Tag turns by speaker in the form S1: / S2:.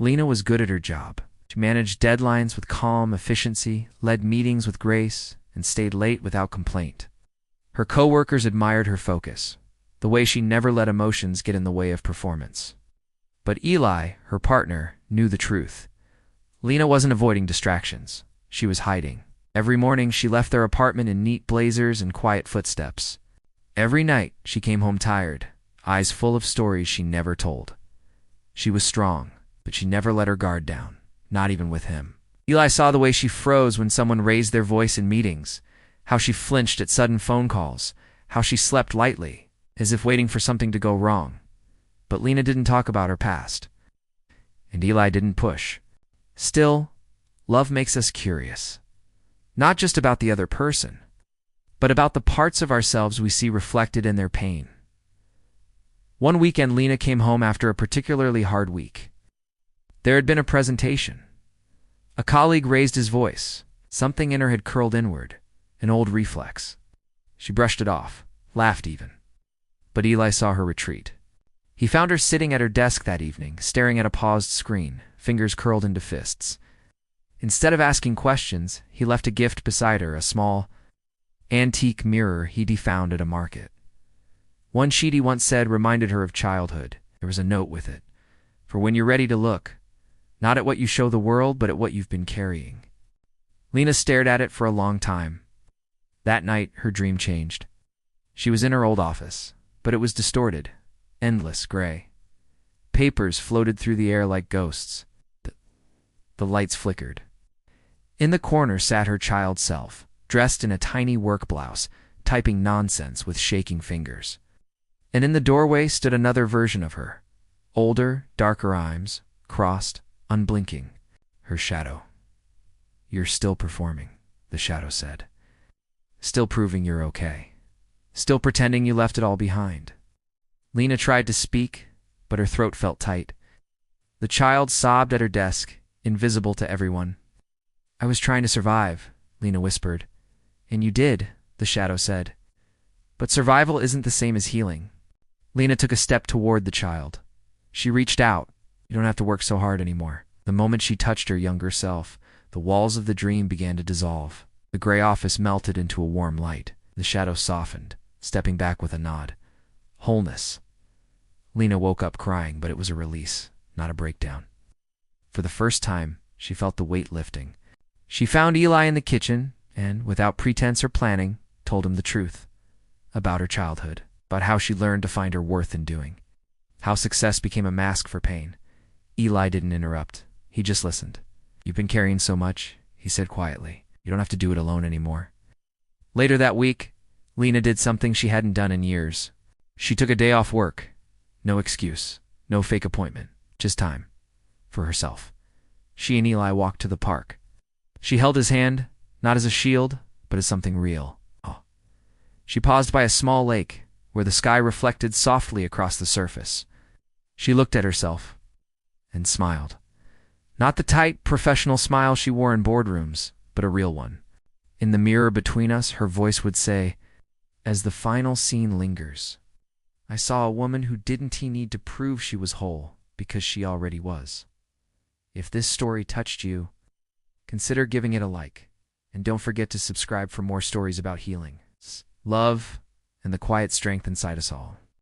S1: Lena was good at her job. She managed deadlines with calm efficiency, led meetings with grace, and stayed late without complaint. Her coworkers admired her focus, the way she never let emotions get in the way of performance. But Eli, her partner, knew the truth. Lena wasn't avoiding distractions. She was hiding. Every morning she left their apartment in neat blazers and quiet footsteps. Every night she came home tired, eyes full of stories she never told. She was strong, but she never let her guard down, not even with him. Eli saw the way she froze when someone raised their voice in meetings, how she flinched at sudden phone calls, how she slept lightly, as if waiting for something to go wrong. But Lena didn't talk about her past. And Eli didn't push. Still, love makes us curious. Not just about the other person, but about the parts of ourselves we see reflected in their pain. One weekend, Lena came home after a particularly hard week. There had been a presentation. A colleague raised his voice. Something in her had curled inward, an old reflex. She brushed it off, laughed even. But Eli saw her retreat. He found her sitting at her desk that evening, staring at a paused screen, fingers curled into fists. Instead of asking questions, he left a gift beside her, a small, antique mirror he'd found at a market. One sheet, he once said, reminded her of childhood. There was a note with it. For when you're ready to look, not at what you show the world, but at what you've been carrying. Lena stared at it for a long time. That night, her dream changed. She was in her old office, but it was distorted, endless, gray. Papers floated through the air like ghosts. The lights flickered. In the corner sat her child self, dressed in a tiny work blouse, typing nonsense with shaking fingers. And in the doorway stood another version of her, older, darker eyes, crossed, unblinking, her shadow. "You're still performing," the shadow said. "Still proving you're okay. Still pretending you left it all behind." Lena tried to speak, but her throat felt tight. The child sobbed at her desk, invisible to everyone. "I was trying to survive," Lena whispered. "And you did," the shadow said. "But survival isn't the same as healing." Lena took a step toward the child. She reached out. "You don't have to work so hard anymore." The moment she touched her younger self, the walls of the dream began to dissolve. The gray office melted into a warm light. The shadow softened, stepping back with a nod. Wholeness. Lena woke up crying, but it was a release, not a breakdown. For the first time, she felt the weight lifting. She found Eli in the kitchen and, without pretense or planning, told him the truth. About her childhood, about how she learned to find her worth in doing. How success became a mask for pain. Eli didn't interrupt. He just listened. "You've been carrying so much," he said quietly. "You don't have to do it alone anymore." Later that week, Lena did something she hadn't done in years. She took a day off work. No excuse, no fake appointment, just time. For herself. She and Eli walked to the park. She held his hand, not as a shield, but as something real. She paused by a small lake, where the sky reflected softly across the surface. She looked at herself and smiled. Not the tight, professional smile she wore in boardrooms, but a real one. In the mirror between us, her voice would say, as the final scene lingers, "I saw a woman who didn't need to prove she was whole, because she already was." If this story touched you, consider giving it a like. And don't forget to subscribe for more stories about healing, love, and the quiet strength inside us all.